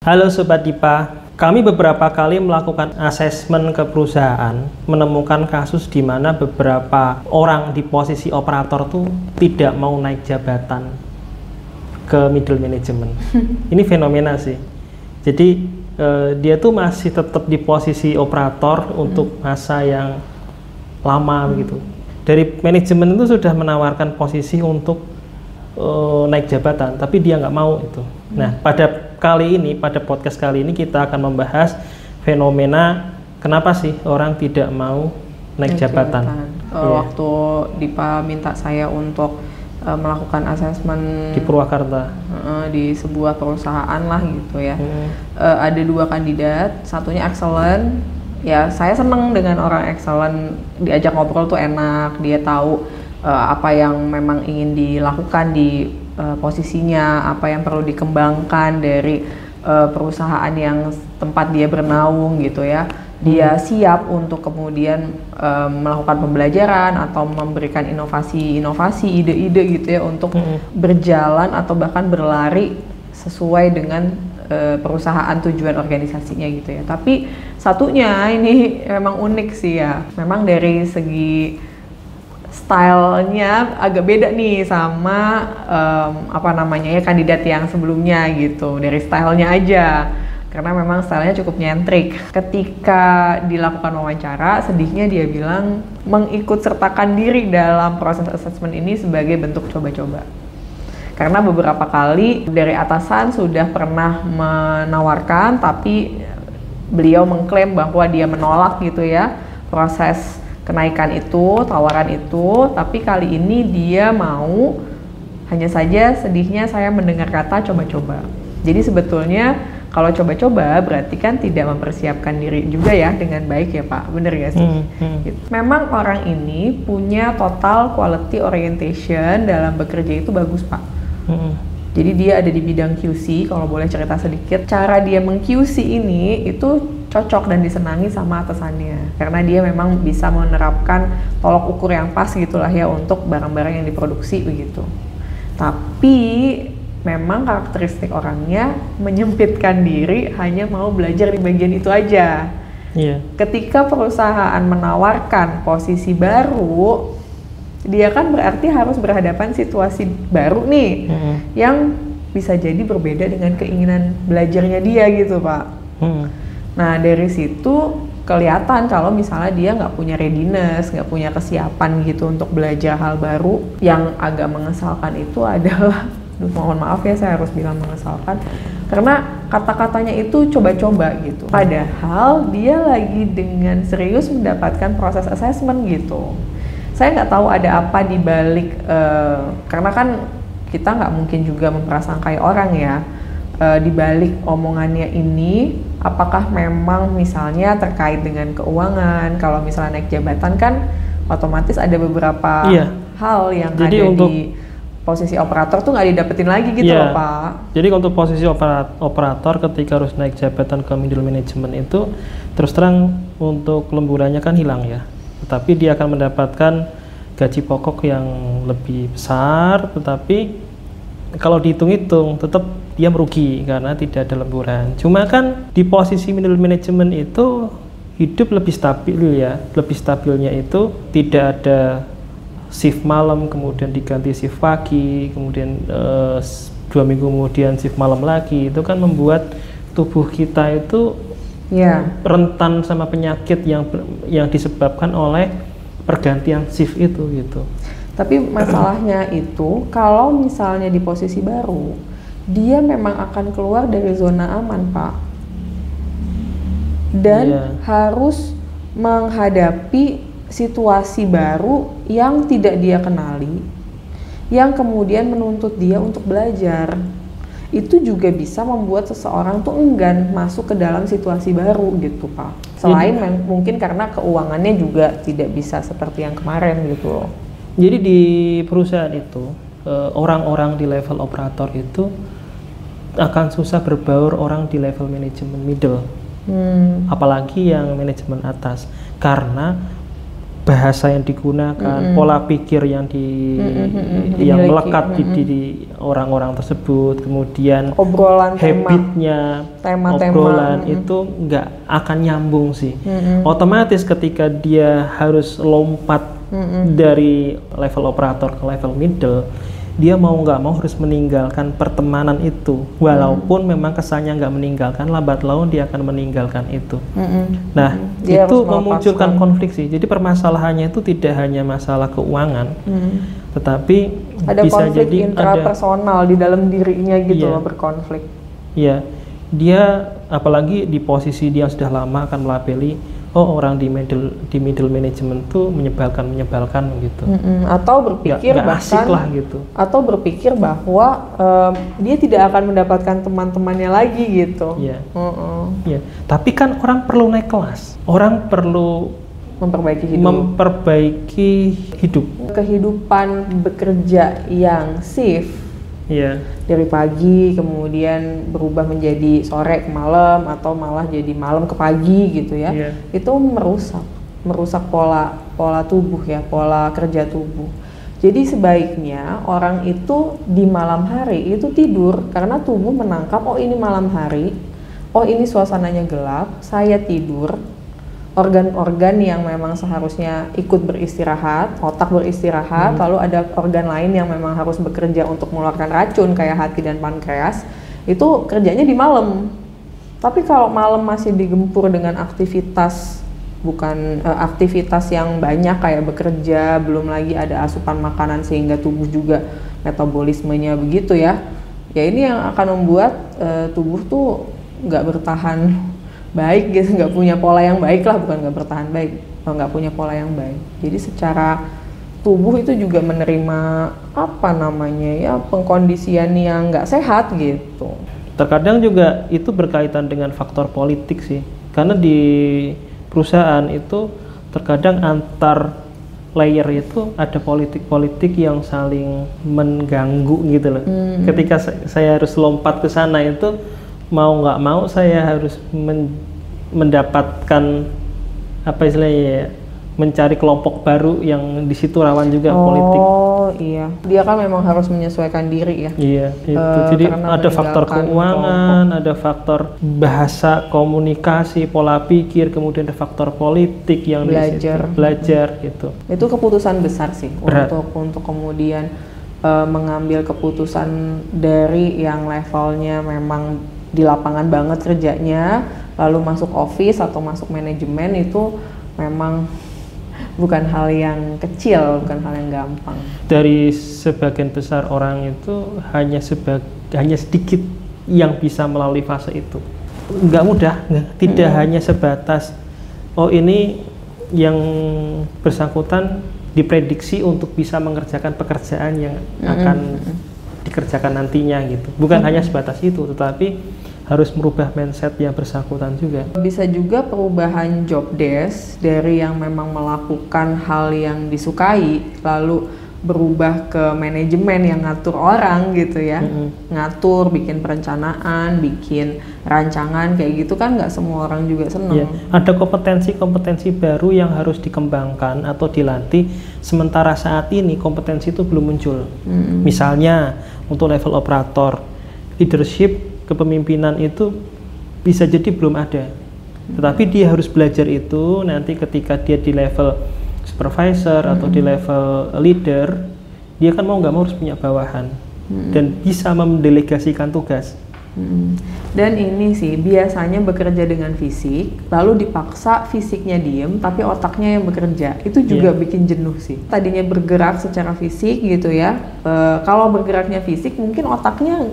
Halo Sobat Dipa, kami beberapa kali melakukan asesmen ke perusahaan, menemukan kasus di mana beberapa orang di posisi operator tuh tidak mau naik jabatan ke middle management. Ini fenomena sih. Jadi dia tuh masih tetap di posisi operator untuk masa yang lama gitu. Dari manajemen itu sudah menawarkan posisi untuk naik jabatan, tapi dia nggak mau itu. Nah, pada podcast kali ini kita akan membahas fenomena kenapa sih orang tidak mau naik jabatan. Waktu Dipa minta saya untuk melakukan asesmen di Purwakarta, di sebuah perusahaan lah gitu ya. Ada 2 kandidat, satunya excellent. Ya, saya seneng dengan orang excellent, diajak ngobrol tuh enak, dia tahu apa yang memang ingin dilakukan di posisinya, apa yang perlu dikembangkan dari perusahaan yang tempat dia bernaung gitu ya. Dia siap untuk kemudian melakukan pembelajaran atau memberikan inovasi-inovasi, ide-ide gitu ya untuk berjalan atau bahkan berlari sesuai dengan perusahaan tujuan organisasinya gitu ya. Tapi satunya ini memang unik sih ya. Memang dari segi stylenya agak beda nih sama kandidat yang sebelumnya gitu, dari stylenya aja, karena memang stylenya cukup nyentrik. Ketika dilakukan wawancara, sedihnya dia bilang mengikut sertakan diri dalam proses assessment ini sebagai bentuk coba-coba, karena beberapa kali dari atasan sudah pernah menawarkan, tapi beliau mengklaim bahwa dia menolak gitu ya proses kenaikan itu, tawaran itu, tapi kali ini dia mau. Hanya saja sedihnya saya mendengar kata coba-coba. Jadi sebetulnya kalau coba-coba berarti kan tidak mempersiapkan diri juga ya dengan baik ya Pak, bener gak sih? Gitu. Memang orang ini punya total quality orientation dalam bekerja itu bagus Pak. Jadi dia ada di bidang QC, kalau boleh cerita sedikit. Cara dia meng-QC ini itu cocok dan disenangi sama atasannya, karena dia memang bisa menerapkan tolok ukur yang pas gitulah ya untuk barang-barang yang diproduksi begitu. Tapi memang karakteristik orangnya menyempitkan diri, hanya mau belajar di bagian itu aja. Ketika perusahaan menawarkan posisi baru, dia kan berarti harus berhadapan situasi baru nih, yang bisa jadi berbeda dengan keinginan belajarnya dia gitu Pak. Nah dari situ kelihatan kalau misalnya dia nggak punya readiness, nggak punya kesiapan gitu untuk belajar hal baru. Yang agak mengesalkan itu adalah, mohon maaf ya saya harus bilang mengesalkan, karena kata-katanya itu coba-coba gitu. Padahal dia lagi dengan serius mendapatkan proses assessment gitu. Saya nggak tahu ada apa di balik, karena kan kita nggak mungkin juga memprasangkai orang ya, di balik omongannya ini, apakah memang misalnya terkait dengan keuangan. Kalau misalnya naik jabatan kan otomatis ada beberapa hal yang jadi ada di posisi operator tuh nggak didapetin lagi gitu loh Pak. Jadi untuk posisi operator ketika harus naik jabatan ke middle management itu terus terang untuk lemburannya kan hilang ya. Tetapi dia akan mendapatkan gaji pokok yang lebih besar, tetapi kalau dihitung-hitung tetap dia merugi karena tidak ada lemburan. Cuma kan di posisi middle management itu hidup lebih stabil ya. Lebih stabilnya itu tidak ada shift malam kemudian diganti shift pagi, kemudian 2 minggu kemudian shift malam lagi. Itu kan membuat tubuh kita itu rentan sama penyakit yang disebabkan oleh pergantian shift itu gitu. Tapi masalahnya itu kalau misalnya di posisi baru, dia memang akan keluar dari zona aman Pak, dan harus menghadapi situasi baru yang tidak dia kenali, yang kemudian menuntut dia untuk belajar. Itu juga bisa membuat seseorang tuh enggan masuk ke dalam situasi baru gitu Pak. Selain mungkin karena keuangannya juga tidak bisa seperti yang kemarin gitu loh. Jadi di perusahaan itu orang-orang di level operator itu akan susah berbaur orang di level manajemen middle, apalagi yang manajemen atas, karena bahasa yang digunakan, pola pikir yang yang melekat di orang-orang tersebut, kemudian obrolan habitnya, tema-tema obrolan itu nggak akan nyambung sih. Otomatis ketika dia harus lompat dari level operator ke level middle, dia mau nggak mau harus meninggalkan pertemanan itu, walaupun memang kesannya nggak meninggalkan, lambat laun dia akan meninggalkan itu. Nah, Dia itu harus memunculkan konflik sih. Jadi permasalahannya itu tidak hanya masalah keuangan, tetapi ada bisa konflik jadi intrapersonal di dalam dirinya gitu Iya. loh, berkonflik. ya dia apalagi di posisi dia sudah lama akan melabeli, oh orang di middle management tuh menyebalkan gitu. Atau berpikir nggak asik bahkan lah gitu. atau berpikir bahwa dia tidak akan mendapatkan teman-temannya lagi gitu. Iya. Ya, tapi kan orang perlu naik kelas, orang perlu memperbaiki hidup. Kehidupan bekerja yang shift Iya. dari pagi kemudian berubah menjadi sore ke malam atau malah jadi malam ke pagi gitu ya. Iya. Itu merusak pola tubuh ya, pola kerja tubuh. Jadi sebaiknya orang itu di malam hari itu tidur karena tubuh menangkap, oh ini malam hari, oh ini suasananya gelap, saya tidur. Organ-organ yang memang seharusnya ikut beristirahat, otak beristirahat, lalu ada organ lain yang memang harus bekerja untuk mengeluarkan racun kayak hati dan pankreas, itu kerjanya di malam. Tapi kalau malam masih digempur dengan aktivitas aktivitas yang banyak kayak bekerja, belum lagi ada asupan makanan sehingga tubuh juga metabolismenya begitu ya. Ya ini yang akan membuat tubuh tuh nggak bertahan baik gitu, nggak punya pola yang baik lah, bukan nggak bertahan baik, nggak punya pola yang baik. Jadi secara tubuh itu juga menerima pengkondisian yang nggak sehat gitu. Terkadang juga itu berkaitan dengan faktor politik sih, karena di perusahaan itu terkadang antar layer itu ada politik-politik yang saling mengganggu gitu loh. Ketika saya harus lompat ke sana itu mau nggak mau saya harus mendapatkan mencari kelompok baru yang di situ rawan juga politik. Oh iya, dia kan memang harus menyesuaikan diri ya. Iya, itu. Jadi ada faktor keuangan, ada faktor bahasa, komunikasi, pola pikir, kemudian ada faktor politik yang belajar gitu. Itu keputusan besar sih. Berat. untuk kemudian mengambil keputusan dari yang levelnya memang di lapangan banget kerjanya, lalu masuk office atau masuk manajemen, itu memang bukan hal yang kecil, bukan hal yang gampang. Dari sebagian besar orang itu hanya sedikit yang bisa melalui fase itu. Nggak mudah, tidak hanya sebatas oh ini yang bersangkutan diprediksi untuk bisa mengerjakan pekerjaan yang akan dikerjakan nantinya gitu. Bukan hanya sebatas itu, tetapi harus merubah mindset yang bersangkutan juga. Bisa juga perubahan job desk dari yang memang melakukan hal yang disukai lalu berubah ke manajemen yang ngatur orang gitu ya. Ngatur, bikin perencanaan, bikin rancangan kayak gitu kan nggak semua orang juga seneng. Ada kompetensi baru yang harus dikembangkan atau dilatih, sementara saat ini kompetensi itu belum muncul. Misalnya untuk level operator, leadership, kepemimpinan itu bisa jadi belum ada, tetapi dia harus belajar itu nanti ketika dia di level supervisor atau di level leader, dia kan mau nggak mau harus punya bawahan dan bisa mendelegasikan tugas. Dan ini sih biasanya bekerja dengan fisik, lalu dipaksa fisiknya diem tapi otaknya yang bekerja, itu juga bikin jenuh sih. Tadinya bergerak secara fisik gitu ya, kalau bergeraknya fisik mungkin otaknya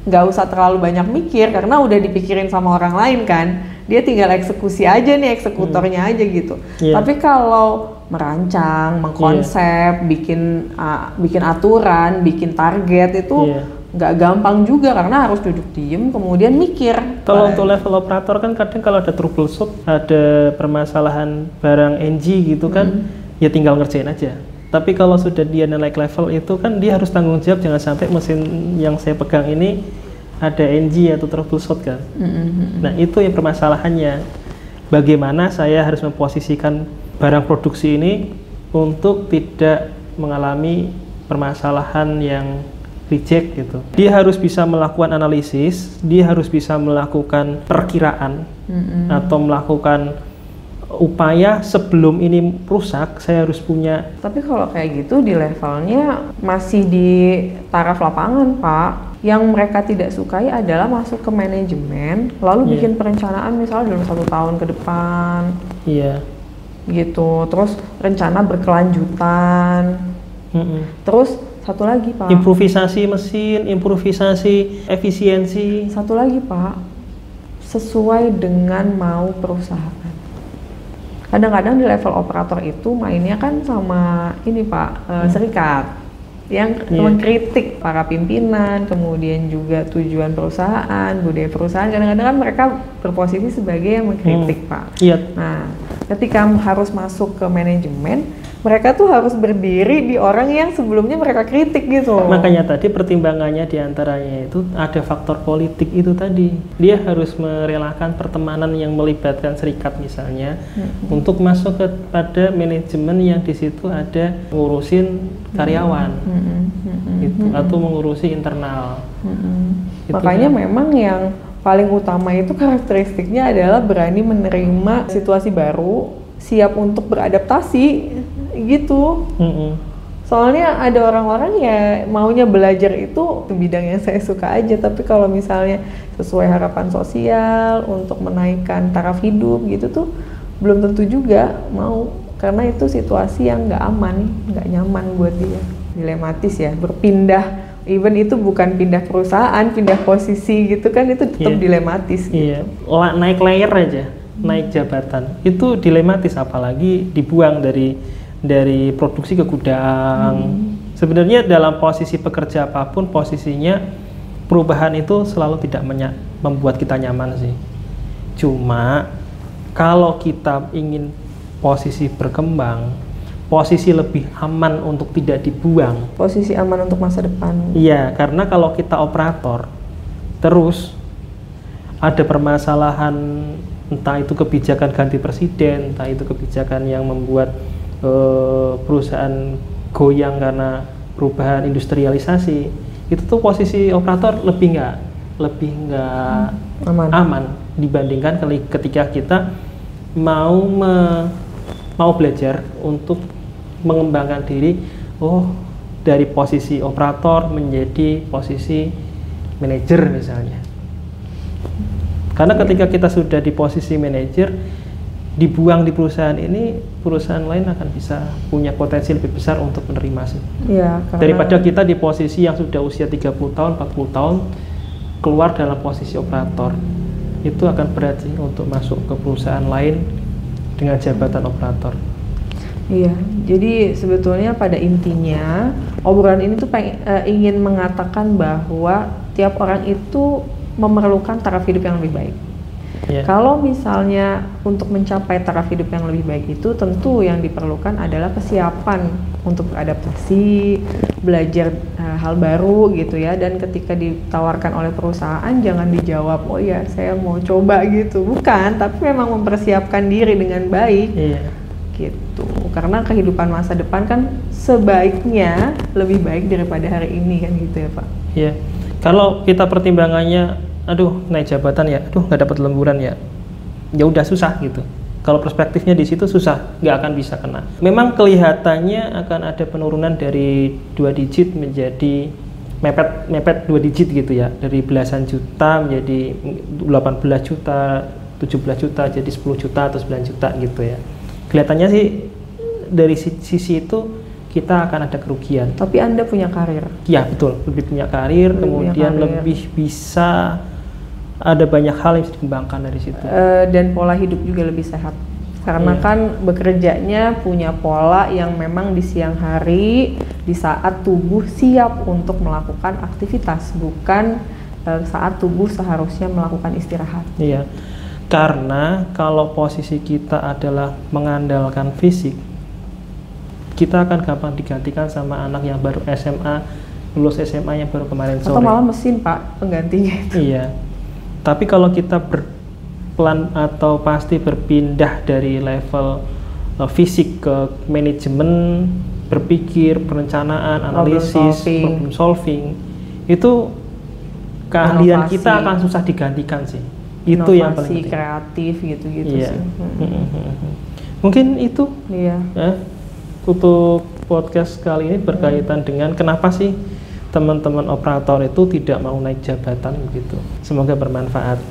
nggak usah terlalu banyak mikir karena udah dipikirin sama orang lain kan, dia tinggal eksekusi aja nih, eksekutornya aja gitu. Tapi kalau merancang, mengkonsep, bikin aturan, bikin target itu nggak gampang juga karena harus duduk diem kemudian mikir. Kalau untuk level operator kan kadang kalau ada troubleshoot, ada permasalahan barang NG gitu kan, ya tinggal ngerjain aja. Tapi kalau sudah dia naik level itu kan dia harus tanggung jawab, jangan sampai mesin yang saya pegang ini ada NG atau troubleshoot kan. Nah itu yang permasalahannya. Bagaimana saya harus memposisikan barang produksi ini untuk tidak mengalami permasalahan yang reject gitu. Dia harus bisa melakukan analisis, dia harus bisa melakukan perkiraan atau melakukan upaya sebelum ini rusak, saya harus punya. Tapi kalau kayak gitu di levelnya masih di taraf lapangan, Pak. Yang mereka tidak sukai adalah masuk ke manajemen, lalu bikin perencanaan misalnya dalam 1 tahun ke depan. Gitu, terus rencana berkelanjutan. Terus satu lagi, Pak. Improvisasi mesin, improvisasi efisiensi. Satu lagi, Pak. Sesuai dengan mau perusahaan. Kadang-kadang di level operator itu mainnya kan sama ini, Pak, serikat yang mengkritik para pimpinan, kemudian juga tujuan perusahaan, budaya perusahaan. Kadang-kadang kan mereka berposisi sebagai yang mengkritik, Pak. Nah, ketika harus masuk ke manajemen, mereka tuh harus berdiri di orang yang sebelumnya mereka kritik gitu. Makanya tadi pertimbangannya diantaranya itu ada faktor politik itu tadi. Dia harus merelakan pertemanan yang melibatkan serikat misalnya untuk masuk kepada manajemen yang di situ ada ngurusin karyawan gitu, atau mengurusi internal. Makanya memang yang paling utama itu karakteristiknya adalah berani menerima situasi baru, siap untuk beradaptasi gitu. Soalnya ada orang-orang ya maunya belajar itu bidang yang saya suka aja, tapi kalau misalnya sesuai harapan sosial untuk menaikkan taraf hidup gitu tuh belum tentu juga mau, karena itu situasi yang nggak aman, nggak nyaman buat dia. Dilematis ya, berpindah, even itu bukan pindah perusahaan, pindah posisi gitu kan, itu tetap dilematis gitu. Naik layer aja, naik jabatan itu dilematis, apalagi dibuang dari produksi ke gudang. Sebenarnya dalam posisi pekerja apapun posisinya, perubahan itu selalu tidak membuat kita nyaman sih. Cuma kalau kita ingin posisi berkembang, posisi lebih aman untuk tidak dibuang, posisi aman untuk masa depan. Iya, karena kalau kita operator terus ada permasalahan, entah itu kebijakan ganti presiden, entah itu kebijakan yang membuat perusahaan goyang karena perubahan industrialisasi, itu tuh posisi operator lebih nggak aman dibandingkan ketika kita mau belajar untuk mengembangkan diri, dari posisi operator menjadi posisi manajer misalnya. Karena ketika kita sudah di posisi manajer, dibuang di perusahaan ini, perusahaan lain akan bisa punya potensi lebih besar untuk menerima sih. Daripada kita di posisi yang sudah usia 30 tahun, 40 tahun, keluar dalam posisi operator. Itu akan berat sih untuk masuk ke perusahaan lain dengan jabatan operator. Iya, jadi sebetulnya pada intinya obrolan ini tuh ingin mengatakan bahwa tiap orang itu memerlukan taraf hidup yang lebih baik. Kalau misalnya untuk mencapai taraf hidup yang lebih baik itu, tentu yang diperlukan adalah kesiapan untuk beradaptasi, belajar hal baru gitu ya. Dan ketika ditawarkan oleh perusahaan, jangan dijawab, oh ya saya mau coba gitu, bukan, tapi memang mempersiapkan diri dengan baik. Gitu, karena kehidupan masa depan kan sebaiknya lebih baik daripada hari ini kan gitu ya Pak. Kalau kita pertimbangannya, aduh naik jabatan ya, aduh nggak dapat lemburan ya udah susah gitu. Kalau perspektifnya di situ susah, nggak akan bisa kena. Memang kelihatannya akan ada penurunan dari 2 digit menjadi mepet 2 digit gitu ya, dari belasan juta menjadi 18 juta, 17 juta jadi 10 juta atau 9 juta gitu ya. Kelihatannya sih dari sisi itu kita akan ada kerugian. Tapi Anda punya karir. Ya betul, lebih punya karir, kemudian lebih bisa ada banyak hal yang bisa dikembangkan dari situ. Dan pola hidup juga lebih sehat. Karena kan bekerjanya punya pola yang memang di siang hari, di saat tubuh siap untuk melakukan aktivitas, bukan saat tubuh seharusnya melakukan istirahat. Iya, karena kalau posisi kita adalah mengandalkan fisik, kita akan gampang digantikan sama anak yang baru SMA, lulus SMA yang baru kemarin sore. Atau malah mesin Pak, penggantinya itu. Iya, tapi kalau kita berpelan atau pasti berpindah dari level fisik ke manajemen, berpikir, perencanaan, analisis, problem solving, itu keahlian Inovasi. kita akan susah digantikan sih. Itu Inovasi, yang paling penting. kreatif gitu-gitu Iya. sih. Mungkin itu Iya. ya untuk podcast kali ini berkaitan dengan kenapa sih teman-teman operator itu tidak mau naik jabatan gitu. Semoga bermanfaat.